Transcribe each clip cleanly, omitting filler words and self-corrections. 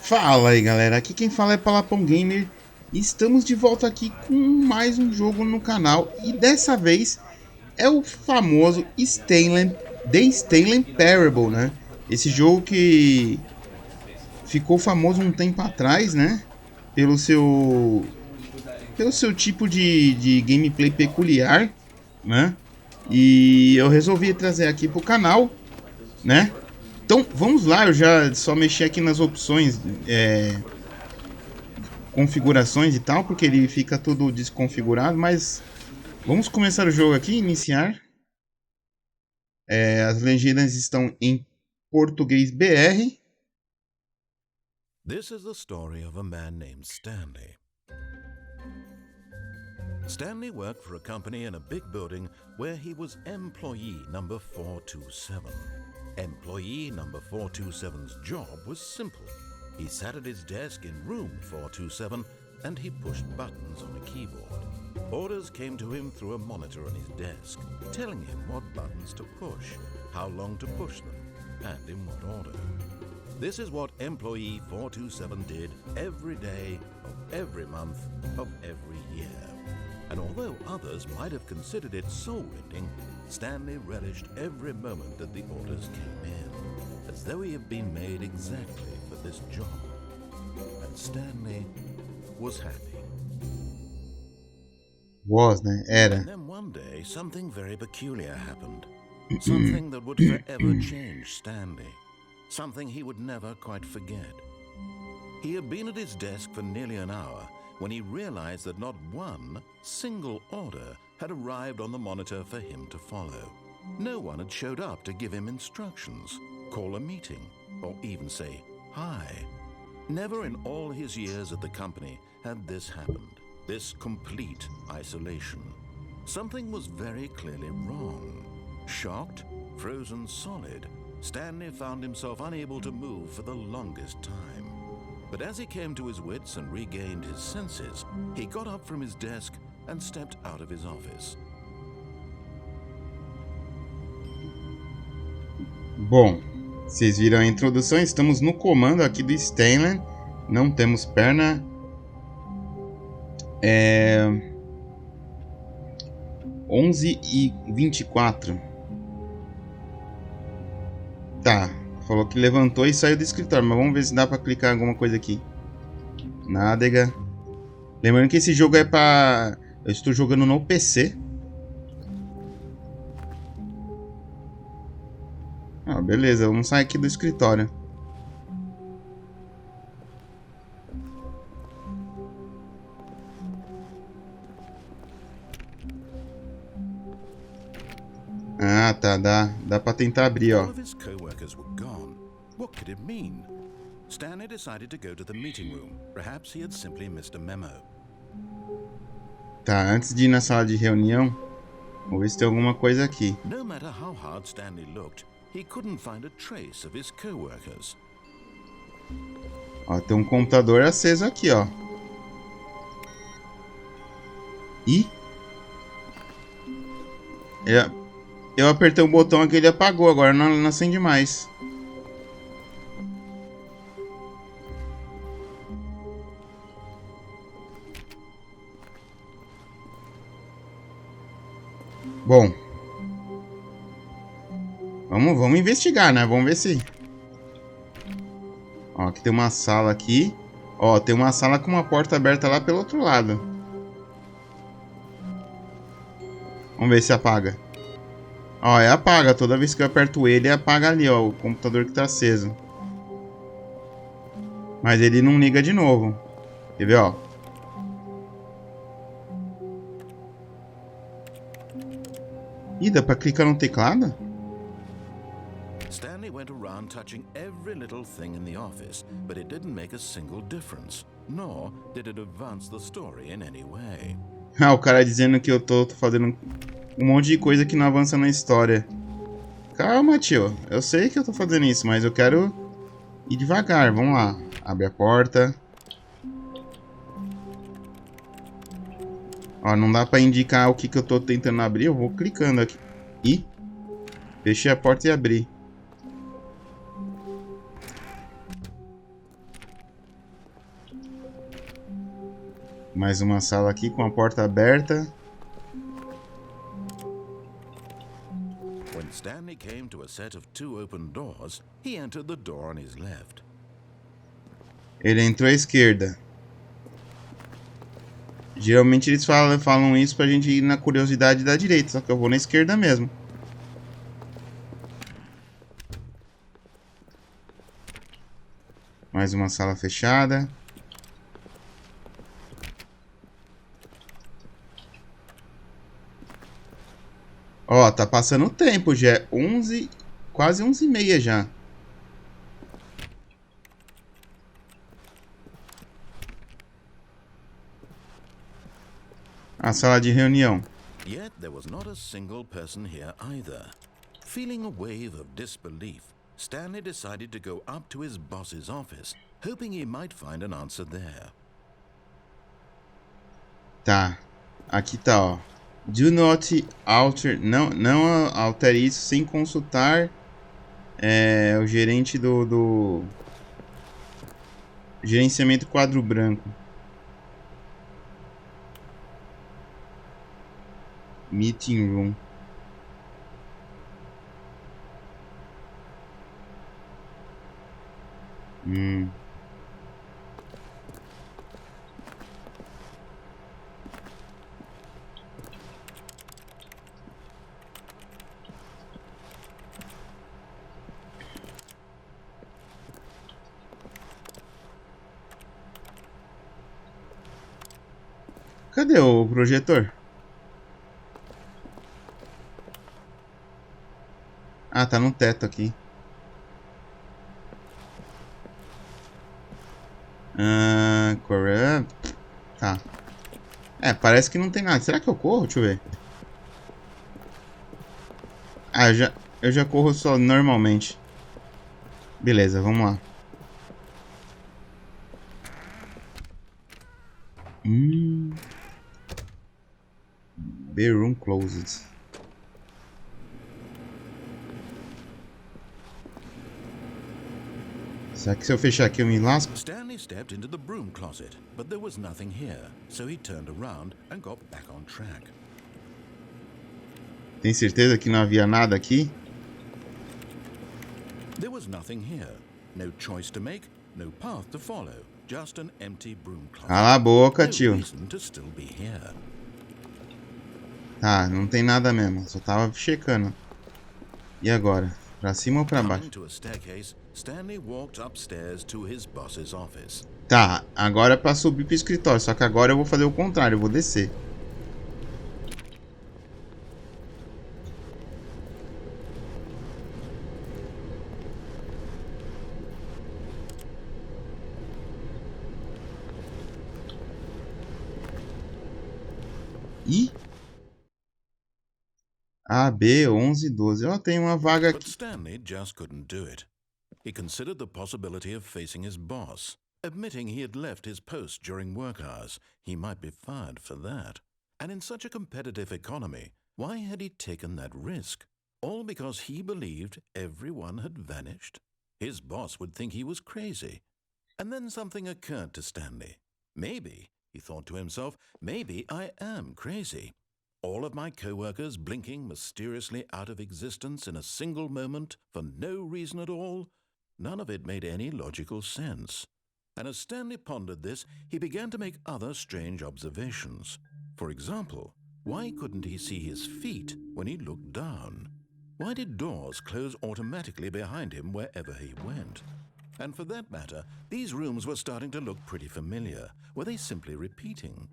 Fala aí galera, aqui quem fala é Palapão Gamer e estamos de volta aqui com mais um jogo no canal e dessa vez é o famoso Stanley Parable, né? Esse jogo que ficou famoso um tempo atrás, né? Pelo seu tipo de gameplay peculiar, né? E eu resolvi trazer aqui pro canal, né? Então vamos lá, eu já só mexi aqui nas opções, configurações e tal, porque ele fica tudo desconfigurado, mas vamos começar o jogo aqui, iniciar. As legendas estão em português BR. This is the story of a man named Stanley. Stanley worked for a company in a big building where he was employee number 427. Employee number 427's job was simple. He sat at his desk in room 427 and he pushed buttons on a keyboard. Orders came to him through a monitor on his desk, telling him what buttons to push, how long to push them, and in what order. This is what employee 427 did every day of every month of every year. And although others might have considered it soul-rending, Stanley relished every moment that the orders came in, as though he had been made exactly for this job. And Stanley was happy. Was, né? Era. And then one day, something very peculiar happened. Something that would forever change Stanley. Something he would never quite forget. He had been at his desk for nearly an hour when he realized that not one single order had arrived on the monitor for him to follow. No one had showed up to give him instructions, call a meeting, or even say hi. Never in all his years at the company had this happened, this complete isolation. Something was very clearly wrong. Shocked, frozen solid, Stanley found himself unable to move for the longest time. But as he came to his wits and regained his senses, he got up from his desk and stepped out of his office. Bom, vocês viram a introdução, estamos no comando aqui do Stanley, não temos perna. 11h24. Tá, falou que levantou e saiu do escritório, mas vamos ver se dá pra clicar em alguma coisa aqui. Nádega. Lembrando que esse jogo é pra... Eu estou jogando no PC. Ah, beleza, vamos sair aqui do escritório. Ah, tá, dá pra tentar abrir, ó. All of his co-workers were gone. What could it mean? Stanley decided to go to the meeting room. Perhaps he had simply missed a memo. Tá, antes de ir na sala de reunião, vou ver se tem alguma coisa aqui. No matter how hard Stanley looked, he couldn't find a trace of his co-workers. Ó, tem um computador aceso aqui, ó. Ih! Eu apertei o botão aqui e ele apagou, agora não acende mais. Bom. Vamos investigar, né? Vamos ver se... Ó, aqui tem uma sala aqui. Ó, tem uma sala com uma porta aberta lá pelo outro lado. Vamos ver se apaga. Ó, apaga. Toda vez que eu aperto ele, apaga ali, ó. O computador que tá aceso. Mas ele não liga de novo. Quer ver, ó? Ih, dá pra clicar no teclado? Stanley went around touching every little thing in the office, but it didn't make a single difference, nor did it advance the story in any way. Ah, o cara dizendo que eu tô fazendo um monte de coisa que não avança na história. Calma, tio. Eu sei que eu tô fazendo isso, mas eu quero ir devagar. Vamos lá. Abre a porta. Ó, não dá pra indicar o que eu tô tentando abrir. Eu vou clicando aqui. Ih. Fechei a porta e abri. Mais uma sala aqui com a porta aberta. When Stanley came to a set of 2 open doors, he entered the door on his left. Ele entrou à esquerda. Geralmente eles falam isso pra gente ir na curiosidade da direita, só que eu vou na esquerda mesmo. Mais uma sala fechada. Ó, tá passando o tempo, já é 11, quase 11h30 já. A sala de reunião. Yet there was not a single person here either. Feeling a wave of disbelief, Stanley decided to go up to his boss's office, hoping he might find an answer there. Tá. Aqui tá, ó. Do not alter. Não altere isso sem consultar o gerente do gerenciamento quadro branco. Meeting room. Cadê o projetor? Ah, tá no teto aqui. Correr. Tá. Parece que não tem nada. Será que eu corro? Deixa eu ver. Ah, eu já corro só normalmente. Beleza, vamos lá. The room closed. Será que se eu fechar aqui eu me lasco? Stanley stepped into the broom closet, but there was nothing here, so he turned around and got back on track. Tem certeza que não havia nada aqui? There was nothing here. No choice to make, no path to follow. Just an empty broom closet. Cala a boca, No tio. reason to still be here. Tá, não tem nada mesmo. Só tava checando. E agora? Pra cima ou pra baixo? Coming to a staircase, Stanley walked upstairs to his boss's office. Tá, agora é pra subir pro escritório. Só que agora eu vou fazer o contrário, eu vou descer. Ih! A, B, 11, 12. Ó, tem uma vaga But aqui. Stanley just couldn't do it. He considered the possibility of facing his boss. Admitting he had left his post during work hours, he might be fired for that. And in such a competitive economy, why had he taken that risk? All because he believed everyone had vanished? His boss would think he was crazy. And then something occurred to Stanley. Maybe, he thought to himself, maybe I am crazy. All of my co-workers blinking mysteriously out of existence in a single moment for no reason at all? None of it made any logical sense. And as Stanley pondered this, he began to make other strange observations. For example, why couldn't he see his feet when he looked down? Why did doors close automatically behind him wherever he went? And for that matter, these rooms were starting to look pretty familiar. Were they simply repeating?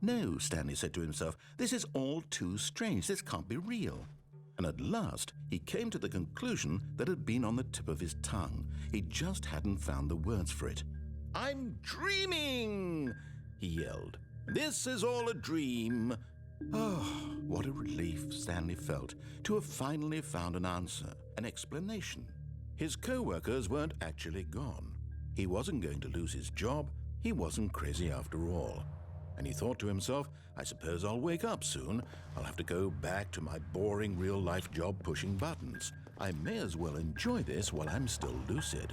No, Stanley said to himself, this is all too strange. This can't be real. And at last, he came to the conclusion that had been on the tip of his tongue. He just hadn't found the words for it. I'm dreaming, he yelled. This is all a dream. Oh, what a relief Stanley felt to have finally found an answer, an explanation. His co-workers weren't actually gone. He wasn't going to lose his job. He wasn't crazy after all. And he thought to himself, I suppose I'll wake up soon. I'll have to go back to my boring real-life job pushing buttons. I may as well enjoy this while I'm still lucid.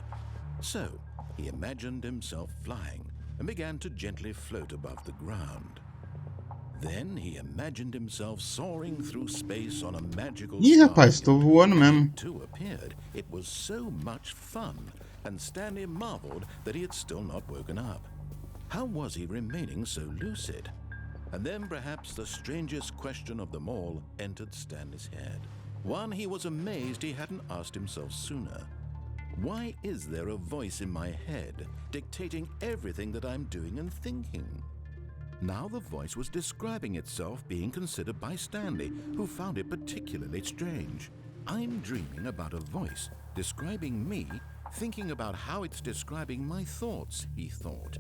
So, he imagined himself flying, and began to gently float above the ground. Then he imagined himself soaring through space on a magical Ih, rapaz, starfield. tô voando mesmo. It too appeared. It was so much fun, and Stanley marveled that he had still not woken up. How was he remaining so lucid? And then perhaps the strangest question of them all entered Stanley's head. One he was amazed he hadn't asked himself sooner. Why is there a voice in my head dictating everything that I'm doing and thinking? Now the voice was describing itself being considered by Stanley, who found it particularly strange. I'm dreaming about a voice describing me, thinking about how it's describing my thoughts, he thought.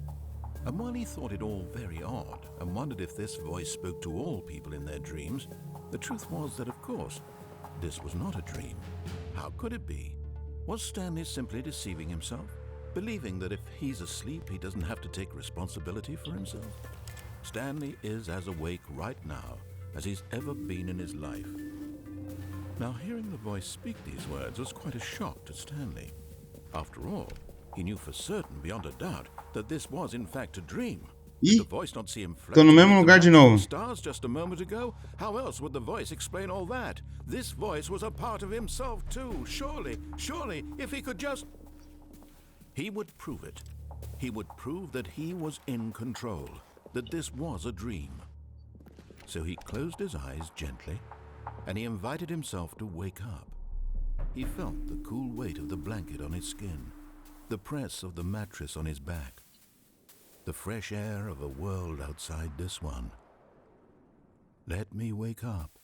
And while he thought it all very odd and wondered if this voice spoke to all people in their dreams, the truth was that, of course, this was not a dream. How could it be? Was Stanley simply deceiving himself, believing that if he's asleep, he doesn't have to take responsibility for himself? Stanley is as awake right now as he's ever been in his life. Now, hearing the voice speak these words was quite a shock to Stanley. After all, he knew for certain, beyond a doubt, that this was in fact a dream. Did the voice not see him Tô no mesmo lugar de novo. stars just a moment ago? How else would the voice explain all that? This voice was a part of himself too. Surely, if he could just... He would prove it. He would prove that he was in control, that this was a dream. So he closed his eyes gently, and he invited himself to wake up. He felt the cool weight of the blanket on his skin, the press of the mattress on his back, the fresh air of a world outside this one. Let me wake up,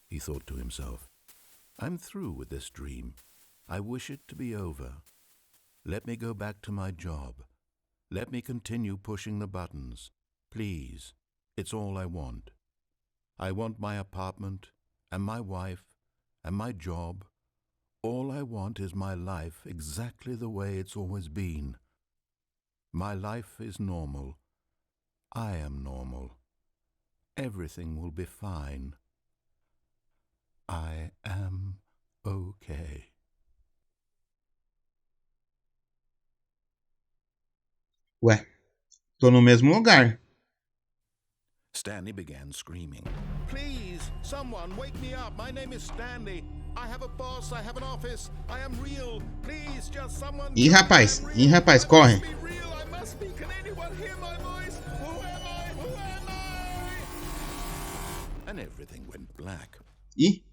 he thought to himself. I'm through with this dream. I wish it to be over. Let me go back to my job. Let me continue pushing the buttons. Please, it's all I want. I want my apartment and my wife and my job. All I want is my life exactly the way it's always been. My life is normal. I am normal. Everything will be fine. I am okay. Ué, tô no mesmo lugar. Stanley began screaming. Please, someone, wake me up. My name is Stanley. I have a boss, I have an office. I am real. Please, just someone. Ih, rapaz, corre. Be real. I must be. Can anyone hear my voice? Who am I? Who am I? And everything went black. Ih.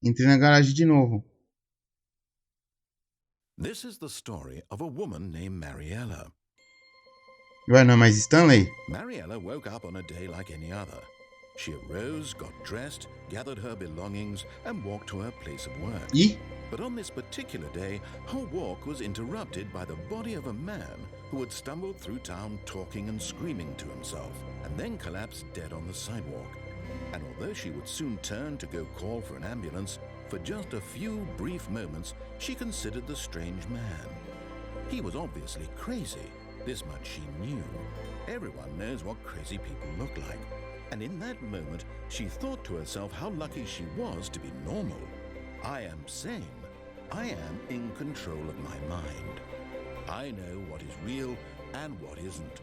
Entrei na garagem de novo. This is the story of a woman named Mariella. Ué, não é mais Stanley? Mariella woke up on a day like any other. She arose, got dressed, gathered her belongings, and walked to her place of work. Ih. But on this particular day, her walk was interrupted by the body of a man who had stumbled through town talking and screaming to himself, and then collapsed dead on the sidewalk. And although she would soon turn to go call for an ambulance, for just a few brief moments, she considered the strange man. He was obviously crazy. This much she knew. Everyone knows what crazy people look like. And in that moment, she thought to herself how lucky she was to be normal. I am sane. I am in control of my mind. I know what is real and what isn't.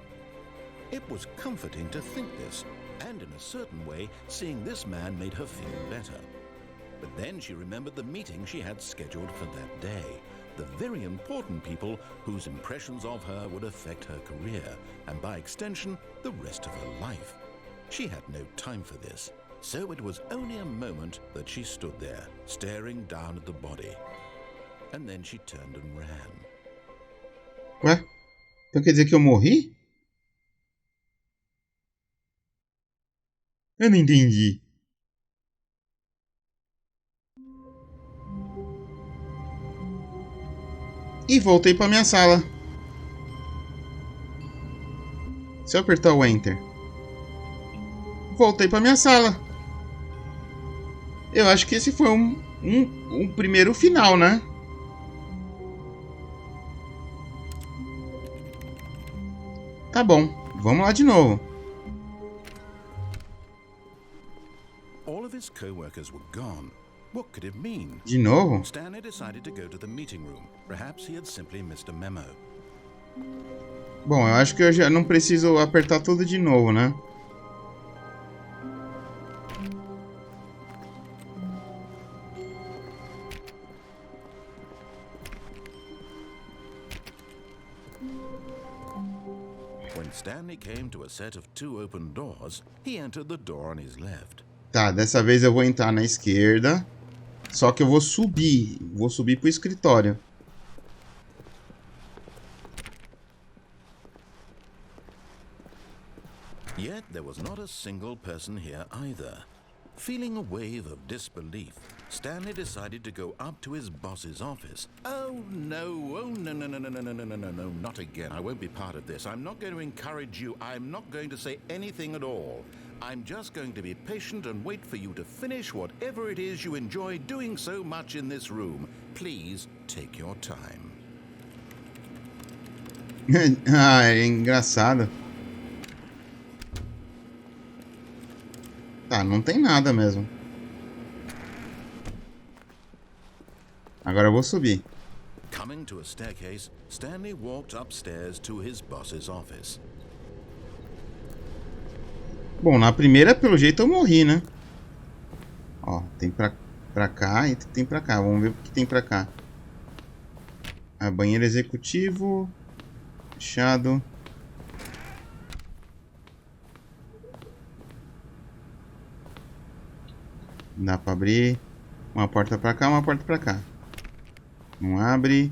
It was comforting to think this, and in a certain way, seeing this man made her feel better. But then she remembered the meeting she had scheduled for that day. The very important people whose impressions of her would affect her career, and by extension, the rest of her life. She had no time for this, so it was only a moment that she stood there, staring down at the body. And then she turned and ran. Ué? Então quer dizer que eu morri? Eu não entendi. E voltei para minha sala. Se eu apertar o Enter. Voltei para minha sala. Eu acho que esse foi um primeiro final, né? Tá bom, vamos lá de novo. All of his co-workers were gone. What could it mean? De novo? Stanley decided to go to the meeting room. Perhaps he had simply missed a memo. Bom, eu acho que eu já não preciso apertar tudo de novo, né? When Stanley came to a set of 2 open doors, he entered the door on his left. Tá, dessa vez eu vou entrar na esquerda. Só que eu vou subir. Vou subir pro escritório. Yet there was not a single person here either. Feeling a wave of disbelief, Stanley decided to go up to his boss's office. Oh no, no, not again. I won't be part of this. I'm not going to encourage you. I'm not going to say anything at all. I'm just going to be patient and wait for you to finish whatever it is you enjoy doing so much in this room. Please take your time. Ah, é engraçado. Tá, não tem nada mesmo. Agora eu vou subir. Coming to a staircase, Stanley walked upstairs to his boss's office. Bom, na primeira, pelo jeito, eu morri, né? Ó, tem pra cá e tem pra cá. Vamos ver o que tem pra cá. Ah, banheiro executivo. Fechado. Dá pra abrir. Uma porta pra cá, uma porta pra cá. Não abre.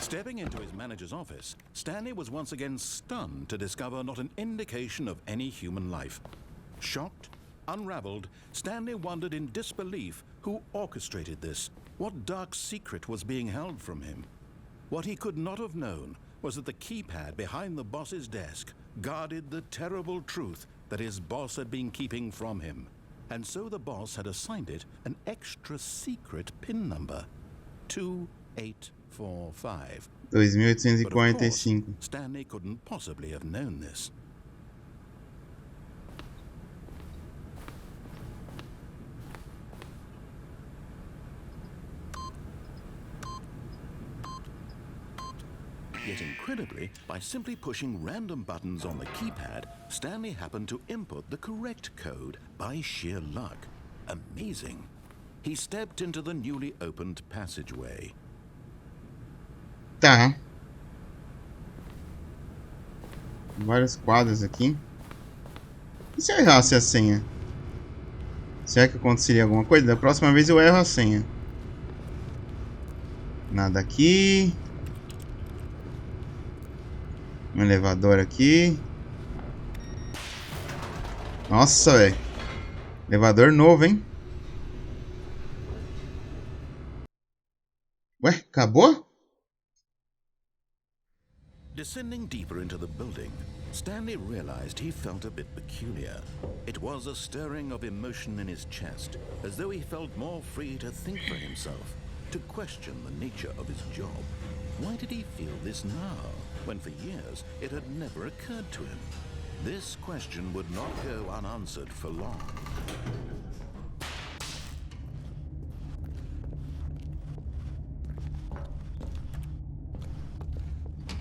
Stepping into his manager's office, Stanley was once again stunned to discover not an indication of any human life. Shocked, unraveled, Stanley wondered in disbelief who orchestrated this. What dark secret was being held from him? What he could not have known was that the keypad behind the boss's desk guarded the terrible truth that his boss had been keeping from him. And so the boss had assigned it an extra secret PIN number, 2845. 2845. Stanley couldn't possibly have known this. Yet incredibly, by simply pushing random buttons on the keypad, Stanley happened to input the correct code by sheer luck. Amazing. He stepped into the newly opened passageway. Tá. Vários quadros aqui. E se eu errasse a senha? Será que aconteceria alguma coisa? Da próxima vez eu erro a senha. Nada aqui. Um elevador aqui. Nossa, velho. Elevador novo, hein? Ué, acabou? Descending deeper into the building, Stanley realized he felt a bit peculiar. It was a stirring of emotion in his chest, as though he felt more free to think for himself, to question the nature of his job. Why did he feel this now, when for years it had never occurred to him? This question would not go unanswered for long.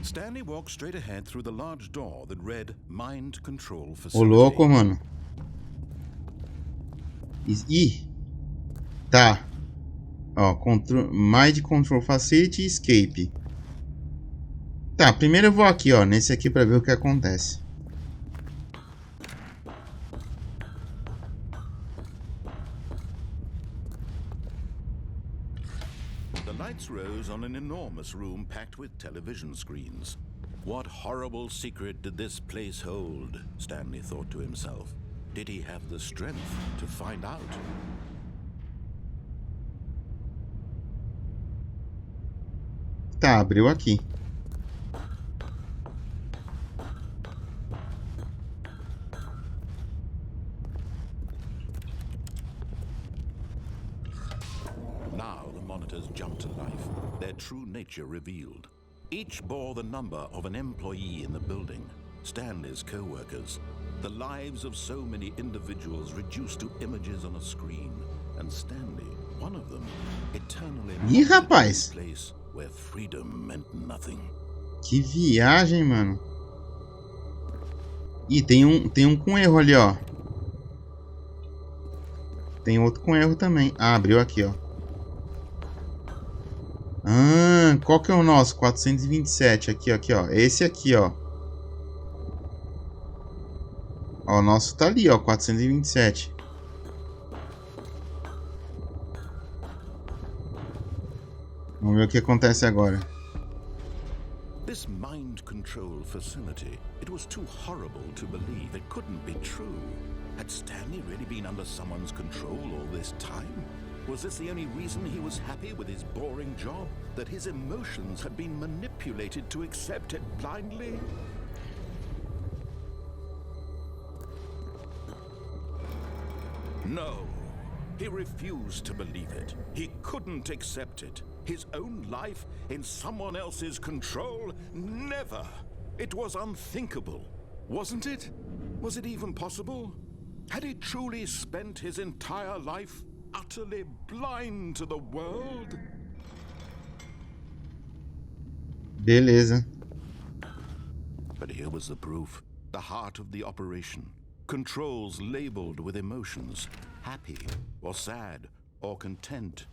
Stanley walked straight ahead through the large door that read Mind Control Ô Facility. louco, mano. Ih. Tá. Ó, Mind Control Facility e Escape. Tá, primeiro eu vou aqui, ó, nesse aqui pra ver o que acontece. The lights rose on an enormous room packed with television screens. What horrible secret did this place hold? Stanley thought to himself. Did he have the strength to find out? Tá, abriu aqui. Now the monitors jumped to life, their true nature revealed. Each bore the number of an employee in the building, Stanley's co-workers. The lives of so many individuals reduced to images on a screen, and Stanley, one of them, eternally Ih, rapaz. place where freedom meant nothing. Que viagem, mano. Ih, tem um com erro ali, ó. Tem outro com erro também. Ah, abriu aqui, ó. Ah, qual que é o nosso? 427. Aqui, ó. Esse aqui, ó. Ó, o nosso tá ali, ó. 427. Vamos ver o que acontece agora. This mind control facility, it was too horrible to believe. It couldn't be true. Had Stanley really been under someone's control all this time? Was this the only reason he was happy with his boring job? That his emotions had been manipulated to accept it blindly? No. He refused to believe it. He couldn't accept it. His own life in someone else's control? Never. It was unthinkable. Wasn't it? Was it even possible? Had he truly spent his entire life utterly blind to the world? Beleza. But here was the proof. The heart of the operation. Controls labeled with emotions. Happy or sad or content.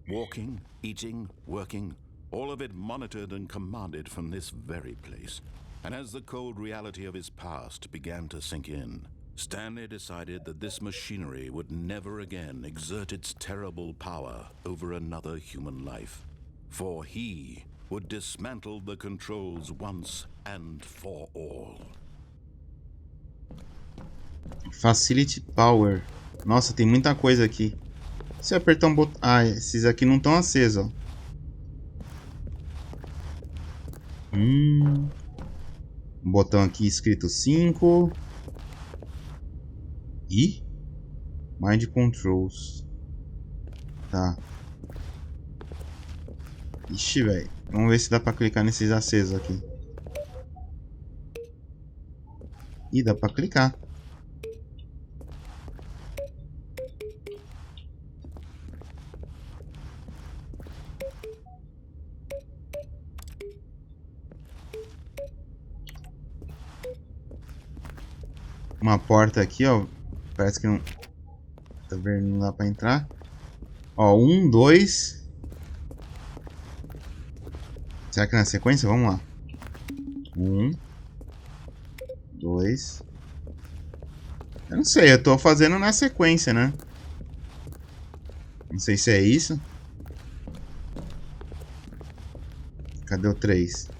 Walking, eating, working. All of it monitored and commanded from this very place. And as the cold reality of his past began to sink in, Stanley decided that this machinery would never again exert its terrible power over another human life. For he would dismantle the controls once and for all. Facility Power. Nossa, tem muita coisa aqui. Se eu apertar um botão... Ah, esses aqui não estão acesos, ó. Um botão aqui escrito 5. E Mind Controls. Tá. Ixi, velho. Vamos ver se dá pra clicar nesses acesos aqui. Ih, dá pra clicar. Uma porta aqui, ó. Parece que não... Tá vendo? Não dá pra entrar. Ó, 1, 2. Será que é na sequência? Vamos lá. 1, 2. Eu não sei, eu tô fazendo na sequência, né? Não sei se é isso. Cadê o 3?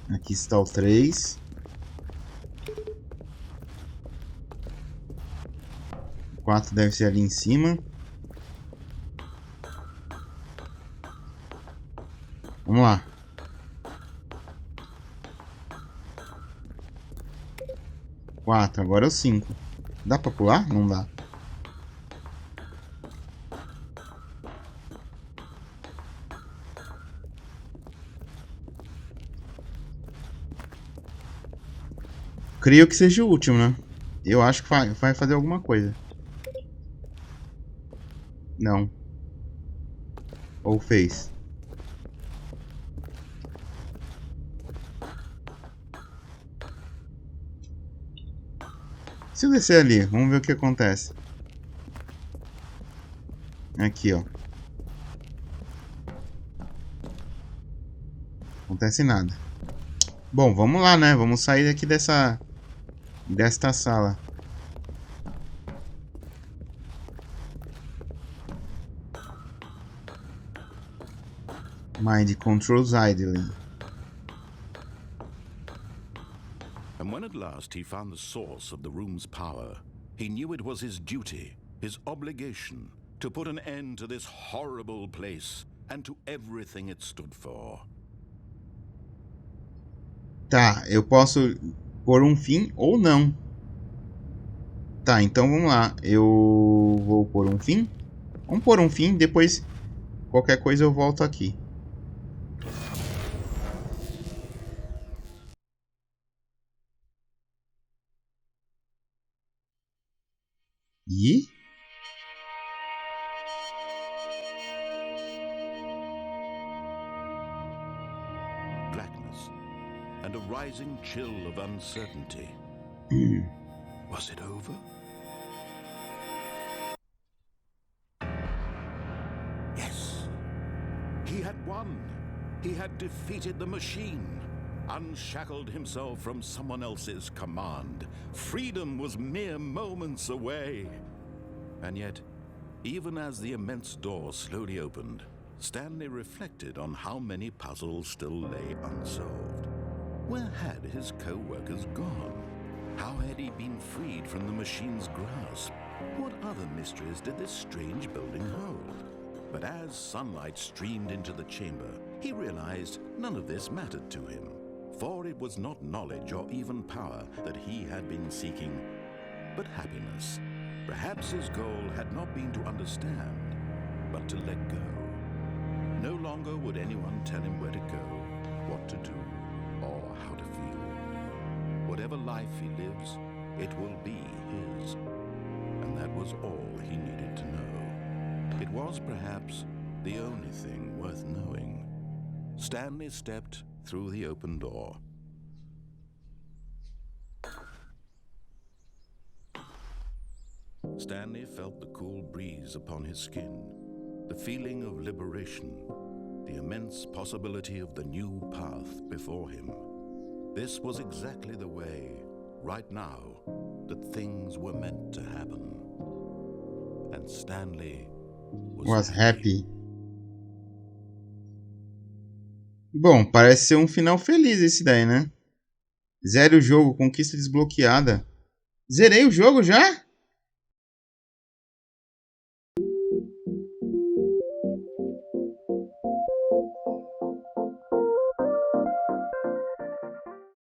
Aqui está o 3. O 4 deve ser ali em cima. Vamos lá. 4, agora é o 5. Dá pra pular? Não dá. Creio que seja o último, né? Eu acho que vai fazer alguma coisa. Não. Ou fez. Se eu descer ali, vamos ver o que acontece. Aqui, ó. Não acontece nada. Bom, vamos lá, né? Vamos sair daqui desta sala. Mind controls idling. And when at last he found the source of the room's power, he knew it was his duty, his obligation, to put an end to this horrible place and to everything it stood for. Tá, eu posso pôr um fim ou não. Tá, então vamos lá. Eu vou pôr um fim. Vamos pôr um fim, depois qualquer coisa eu volto aqui. E rising chill of uncertainty. Was it over? Yes. He had won. He had defeated the machine, unshackled himself from someone else's command. Freedom was mere moments away. And yet, even as the immense door slowly opened, Stanley reflected on how many puzzles still lay unsolved. Where had his co-workers gone? How had he been freed from the machine's grasp? What other mysteries did this strange building hold? But as sunlight streamed into the chamber, he realized none of this mattered to him, for it was not knowledge or even power that he had been seeking, but happiness. Perhaps his goal had not been to understand, but to let go. No longer would anyone tell him where to go, what to do, or how to feel. Whatever life he lives, it will be his. And that was all he needed to know. It was perhaps the only thing worth knowing. Stanley stepped through the open door. Stanley felt the cool breeze upon his skin, the feeling of liberation, the immense possibility of the new path before him. This was exactly the way, right now, that things were meant to happen. And Stanley was happy. Bom, parece ser um final feliz esse daí, né? Zere o jogo, conquista desbloqueada. Zerei o jogo já?